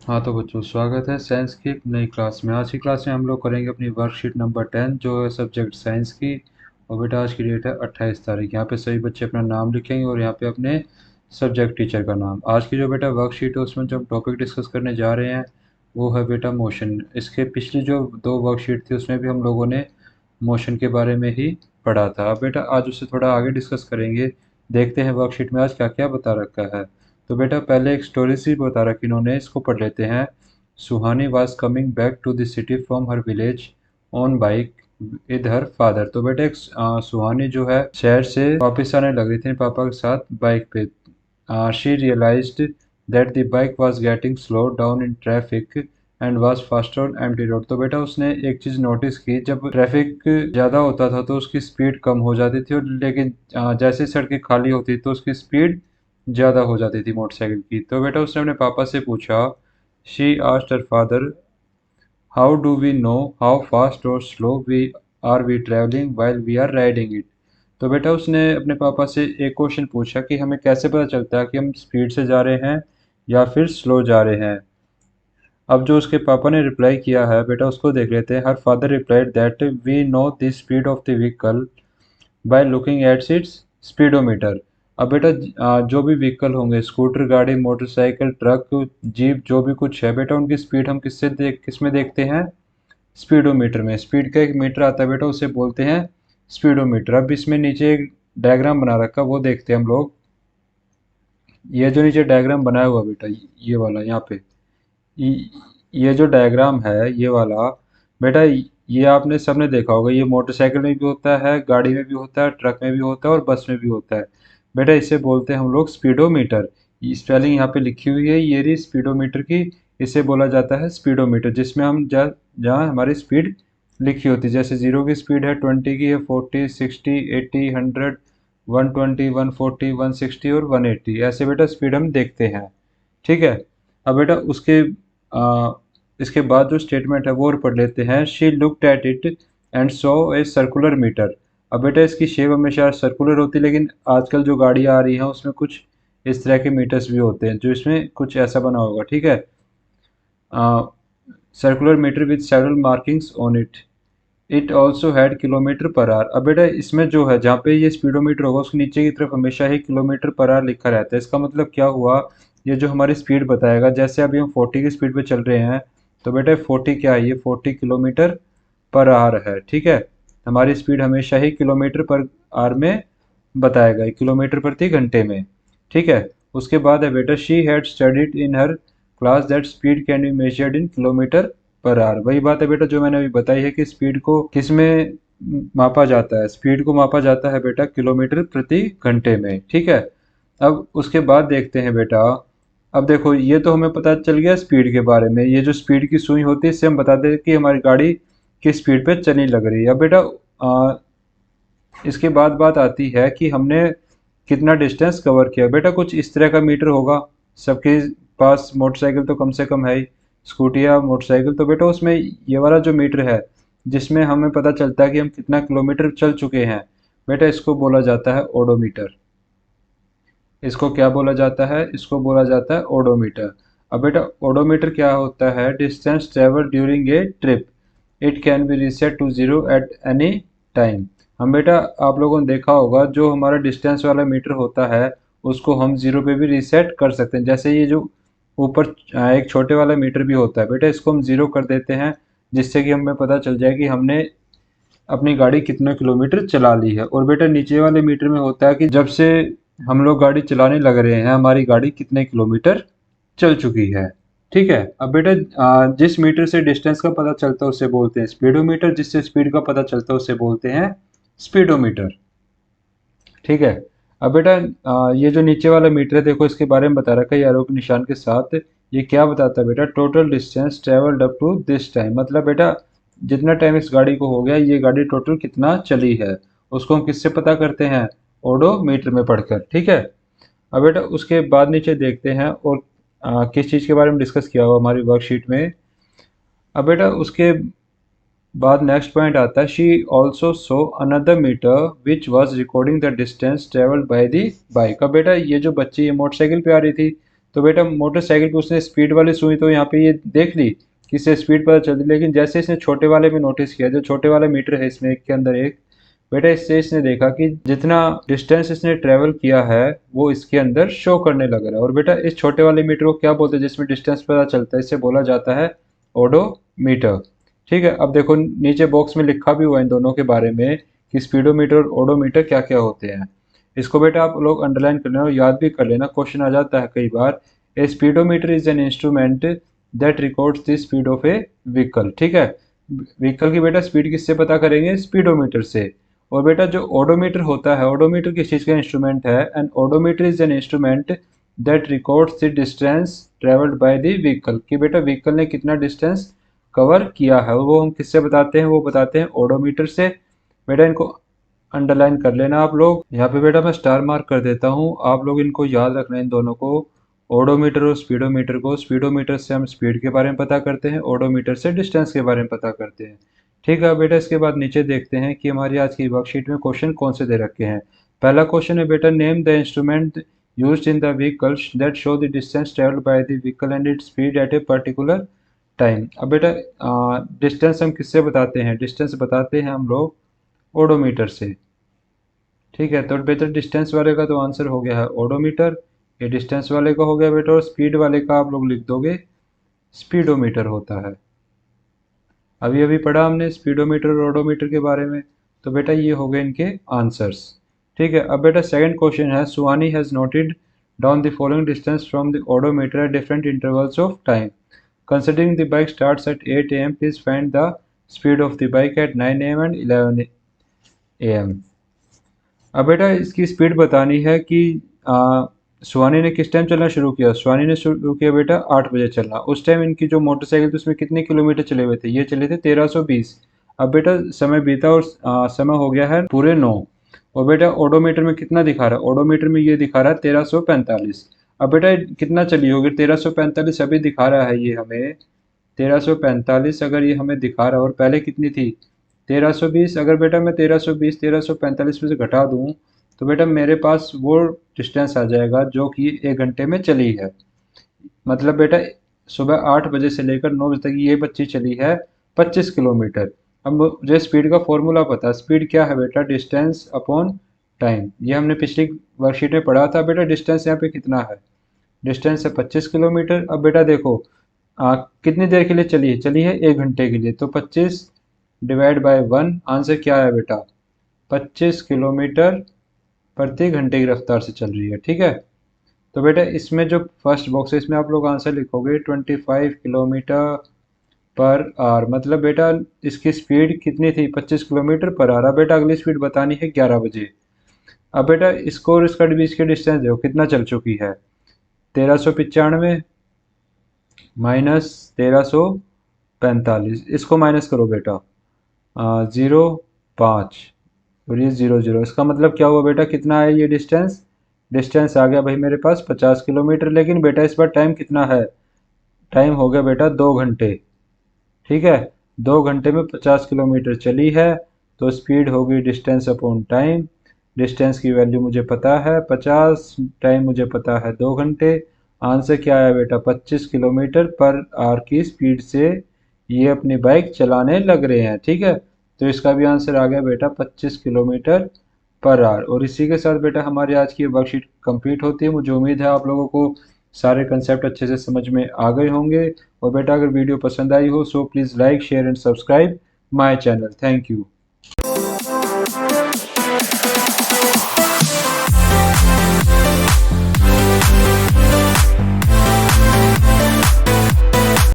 हाँ तो बच्चों, स्वागत है साइंस की एक नई क्लास में। आज की क्लास में हम लोग करेंगे अपनी वर्कशीट नंबर 10 जो है सब्जेक्ट साइंस की। और बेटा आज की डेट है 28 तारीख। यहाँ पे सभी बच्चे अपना नाम लिखेंगे और यहाँ पे अपने सब्जेक्ट टीचर का नाम। आज की जो बेटा वर्कशीट है उसमें जो हम टॉपिक डिस्कस करने जा रहे हैं वो है बेटा मोशन। इसके पिछली जो दो वर्कशीट थी उसमें भी हम लोगों ने मोशन के बारे में ही पढ़ा था। अब बेटा आज उससे थोड़ा आगे डिस्कस करेंगे। देखते हैं वर्कशीट में आज क्या क्या बता रखा है। तो बेटा पहले एक स्टोरी सी बता रखी इन्होंने, इसको पढ़ लेते हैं। Suhani was coming back to the city from her village on bike with her father. तो बेटा एक सुहानी जो है शहर से वापस आने लग रही थी पापा के साथ बाइक पे। She realised that the bike was getting slow down in traffic and was faster on empty road. तो बेटा उसने एक चीज़ नोटिस की, जब ट्रैफिक ज़्यादा होता था तो उसकी स्पीड कम हो जाती थी, और लेकिन जैसे सड़कें खाली होती तो उसकी स्पीड ज़्यादा हो जाती थी मोटरसाइकिल की। तो बेटा उसने अपने पापा से पूछा, she asked her father, how do we know how fast और slow we travelling while we are riding it. तो बेटा उसने अपने पापा से एक क्वेश्चन पूछा कि हमें कैसे पता चलता है कि हम स्पीड से जा रहे हैं या फिर स्लो जा रहे हैं। अब जो उसके पापा ने रिप्लाई किया है बेटा उसको देख लेते हैं। Her father replied that we know the speed of the vehicle by looking at its speedometer. अब बेटा जो भी व्हीकल होंगे, स्कूटर, गाड़ी, मोटरसाइकिल, ट्रक, जीप, जो भी कुछ है बेटा, उनकी स्पीड हम किस में देखते हैं? स्पीडोमीटर में। स्पीड का एक मीटर आता है बेटा, उसे बोलते हैं स्पीडोमीटर। अब इसमें नीचे एक डायग्राम बना रखा, वो देखते हैं हम लोग। ये जो नीचे डायग्राम बनाया हुआ बेटा, ये वाला यहाँ पे, ये ये जो डायग्राम है ये वाला बेटा, ये आपने सबने देखा होगा। ये मोटरसाइकिल में भी होता है, गाड़ी में भी होता है, ट्रक में भी होता है और बस में भी होता है। बेटा इसे बोलते हैं हम लोग स्पीडोमीटर। स्पेलिंग यहाँ पे लिखी हुई है, ये रही स्पीडोमीटर की। इसे बोला जाता है स्पीडोमीटर, जिसमें हम जहाँ हमारी स्पीड लिखी होती है। जैसे 0 की स्पीड है, 20 की है, 40, 60, 80, 100, 120, 140, 160 और 180, ऐसे बेटा स्पीड हम देखते हैं। ठीक है। अब बेटा इसके बाद जो स्टेटमेंट है वो और पढ़ लेते हैं। She looked at it and saw a circular meter. अब बेटा इसकी शेप हमेशा सर्कुलर होती है, लेकिन आजकल जो गाड़ियाँ आ रही हैं उसमें कुछ इस तरह के मीटर्स भी होते हैं, जो इसमें कुछ ऐसा बना होगा। ठीक है। Circular meter with several markings on it. It also had kilometre per hour. अब बेटा इसमें जो है, जहाँ पे ये स्पीडोमीटर होगा उसके नीचे की तरफ हमेशा ही किलोमीटर पर आवर लिखा रहता है। इसका मतलब क्या हुआ, ये जो हमारी स्पीड बताएगा। जैसे अभी हम 40 की स्पीड पे चल रहे हैं, तो बेटा 40 क्या है, ये 40 किलोमीटर पर आवर है। ठीक है। हमारी स्पीड हमेशा ही किलोमीटर पर आवर में बताएगा, किलोमीटर प्रति घंटे में। ठीक है। उसके बाद है बेटा, she had studied in her class that speed can be measured in kilometre per our. वही बात है बेटा जो मैंने अभी बताई है कि स्पीड को किस में मापा जाता है। स्पीड को मापा जाता है बेटा किलोमीटर प्रति घंटे में। ठीक है। अब उसके बाद देखते हैं बेटा। अब देखो, ये तो हमें पता चल गया स्पीड के बारे में। ये जो स्पीड की सुई होती है इससे हम बताते हैं कि हमारी गाड़ी किस स्पीड पे चलने लग रही है। अब बेटा इसके बाद बात आती है कि हमने कितना डिस्टेंस कवर किया। बेटा कुछ इस तरह का मीटर होगा सबके पास। मोटरसाइकिल तो कम से कम है ही, स्कूटी या मोटरसाइकिल। तो बेटा उसमें ये वाला जो मीटर है जिसमें हमें पता चलता है कि हम कितना किलोमीटर चल चुके हैं, बेटा इसको बोला जाता है ओडोमीटर। इसको क्या बोला जाता है? इसको बोला जाता है ओडोमीटर। अब बेटा ओडोमीटर क्या होता है? Distance travel during a trip, it can be reset to zero at any time. हम बेटा, आप लोगों ने देखा होगा जो हमारा डिस्टेंस वाला मीटर होता है उसको हम जीरो पे भी रीसेट कर सकते हैं। जैसे ये जो ऊपर एक छोटे वाला मीटर भी होता है बेटा, इसको हम जीरो कर देते हैं, जिससे कि हमें पता चल जाए कि हमने अपनी गाड़ी कितना किलोमीटर चला ली है। और बेटा नीचे वाले मीटर में होता है कि जब से हम लोग गाड़ी चलाने लग रहे हैं हमारी गाड़ी कितने किलोमीटर चल चुकी है। ठीक है। अब बेटा जिस मीटर से डिस्टेंस का पता चलता है उसे बोलते हैं स्पीडोमीटर, जिससे स्पीड का पता चलता है उसे बोलते हैं स्पीडोमीटर। ठीक है। अब बेटा ये जो नीचे वाला मीटर है देखो, इसके बारे में बता रखा है एरो के निशान के साथ। ये क्या बताता है बेटा? Total distance travelled up to this time. मतलब बेटा जितना टाइम इस गाड़ी को हो गया, ये गाड़ी टोटल कितना चली है, उसको हम किससे पता करते हैं? ओडोमीटर में पढ़कर। ठीक है। अब बेटा उसके बाद नीचे देखते हैं और किस चीज़ के बारे में डिस्कस किया हुआ हमारी वर्कशीट में। अब बेटा उसके बाद नेक्स्ट पॉइंट आता है, she also saw another meter which was recording the distance travelled by the bike. अब बेटा ये जो बच्ची ये मोटरसाइकिल पे आ रही थी, तो बेटा मोटरसाइकिल की उसने स्पीड वाली सुई तो यहाँ पे ये देख ली कि इससे स्पीड पता चलती, लेकिन जैसे इसने छोटे वाले में नोटिस किया, जो छोटे वाला मीटर है इसमें एक के अंदर एक, बेटा इससे इसने देखा कि जितना डिस्टेंस इसने ट्रेवल किया है वो इसके अंदर शो करने लग रहा है। और बेटा इस छोटे वाले मीटर को क्या बोलते हैं जिसमें डिस्टेंस पता चलता है, इससे बोला जाता है ओडोमीटर। ठीक है, अब देखो नीचे बॉक्स में लिखा भी हुआ है इन दोनों के बारे में कि स्पीडोमीटर और ओडोमीटर क्या क्या होते हैं। इसको बेटा आप लोग अंडरलाइन कर लेना और याद भी कर लेना, क्वेश्चन आ जाता है कई बार। A speedometer is an instrument that records the speed of a vehicle. ठीक है, व्हीकल की बेटा स्पीड किससे पता करेंगे, स्पीडोमीटर से। और बेटा जो ओडोमीटर होता है, ओडोमीटर किस चीज़ का इंस्ट्रूमेंट है, and odometer is an instrument that records the distance travelled by the vehicle, कि बेटा व्हीकल ने कितना डिस्टेंस कवर किया है वो हम किससे बताते हैं, वो बताते हैं ओडोमीटर से। बेटा इनको अंडरलाइन कर लेना आप लोग। यहाँ पे बेटा मैं स्टार मार्क कर देता हूँ, आप लोग इनको याद रखना इन दोनों को, ओडोमीटर और स्पीडोमीटर को। स्पीडोमीटर से हम स्पीड के बारे में पता करते हैं, ओडोमीटर से डिस्टेंस के बारे में पता करते हैं। ठीक है बेटा, इसके बाद नीचे देखते हैं कि हमारी आज की वर्कशीट में क्वेश्चन कौन से दे रखे हैं। पहला क्वेश्चन है बेटा, name the instrument used in the vehicles that show the distance travelled by the vehicle and its speed at a particular time. अब बेटा डिस्टेंस हम किससे बताते हैं, डिस्टेंस बताते हैं हम लोग ओडोमीटर से। ठीक है, तो बेटा डिस्टेंस वाले का तो आंसर हो गया है ओडोमीटर, ये डिस्टेंस वाले का हो गया बेटा, और स्पीड वाले का आप लोग लिख दोगे स्पीडोमीटर होता है। अभी अभी पढ़ा हमने स्पीडोमीटर और ओडोमीटर के बारे में, तो बेटा ये हो गए इनके आंसर्स। ठीक है, अब बेटा सेकंड क्वेश्चन है, Suhani has noted down the following distance from the odometer at different intervals of time. Considering the bike starts at 8 AM, please find the speed of the bike at 9 AM and 11 AM। अब बेटा इसकी speed बतानी है कि सुहानी ने किस time चलना शुरू किया। सुहानी ने शुरू किया बेटा 8 बजे चलना। उस टाइम इनकी जो मोटरसाइकिल थी उसमें कितने किलोमीटर चले हुए थे, ये चले थे 1320। अब बेटा समय बीता और समय हो गया है पूरे 9। और बेटा ओडोमीटर में कितना दिखा रहा है, ओडोमीटर में ये दिखा रहा है 1345। अब बेटा कितना चली होगी, 1345 अभी दिखा रहा है ये हमें 1345, अगर ये हमें दिखा रहा है, और पहले कितनी थी 1320। अगर बेटा मैं 1320 1345 में से घटा दूं तो बेटा मेरे पास वो डिस्टेंस आ जाएगा जो कि 1 घंटे में चली है। मतलब बेटा सुबह 8 बजे से लेकर 9 बजे तक ये बच्ची चली है 25 किलोमीटर। अब मुझे स्पीड का फॉर्मूला पता है, स्पीड क्या है बेटा, डिस्टेंस अपॉन टाइम। ये हमने पिछली वर्कशीट में पढ़ा था बेटा। डिस्टेंस यहाँ पे कितना है, डिस्टेंस है 25 किलोमीटर। अब बेटा देखो कितनी देर के लिए चली है, चली है 1 घंटे के लिए, तो 25 डिवाइड बाय 1, आंसर क्या है बेटा 25 किलोमीटर प्रति घंटे की रफ्तार से चल रही है। ठीक है, तो बेटा इसमें जो फर्स्ट बॉक्स है इसमें आप लोग आंसर लिखोगे 25 किलोमीटर पर आवर। मतलब बेटा इसकी स्पीड कितनी थी 25 किलोमीटर पर आवर। अब बेटा अगली स्पीड बतानी है 11 बजे। अब बेटा इसको और इसका बीच के डिस्टेंस देखो कितना चल चुकी है, 1395 माइनस 1345, इसको माइनस करो बेटा 0.5 और ये 0.0। इसका मतलब क्या हुआ बेटा, कितना है ये डिस्टेंस, डिस्टेंस आ गया भाई मेरे पास 50 किलोमीटर। लेकिन बेटा इस बार टाइम कितना है, टाइम हो गया बेटा 2 घंटे। ठीक है, 2 घंटे में 50 किलोमीटर चली है, तो स्पीड होगी डिस्टेंस अपॉन टाइम। डिस्टेंस की वैल्यू मुझे पता है 50, टाइम मुझे पता है 2 घंटे। आंसर क्या आया बेटा 25 किलोमीटर पर आवर की स्पीड से ये अपनी बाइक चलाने लग रहे हैं। ठीक है, तो इसका भी आंसर आ गया बेटा 25 किलोमीटर पर आवर। और इसी के साथ बेटा हमारी आज की वर्कशीट कंप्लीट होती है। मुझे उम्मीद है आप लोगों को सारे कंसेप्ट अच्छे से समझ में आ गए होंगे। और बेटा अगर वीडियो पसंद आई हो so please like share and subscribe my channel. Thank you.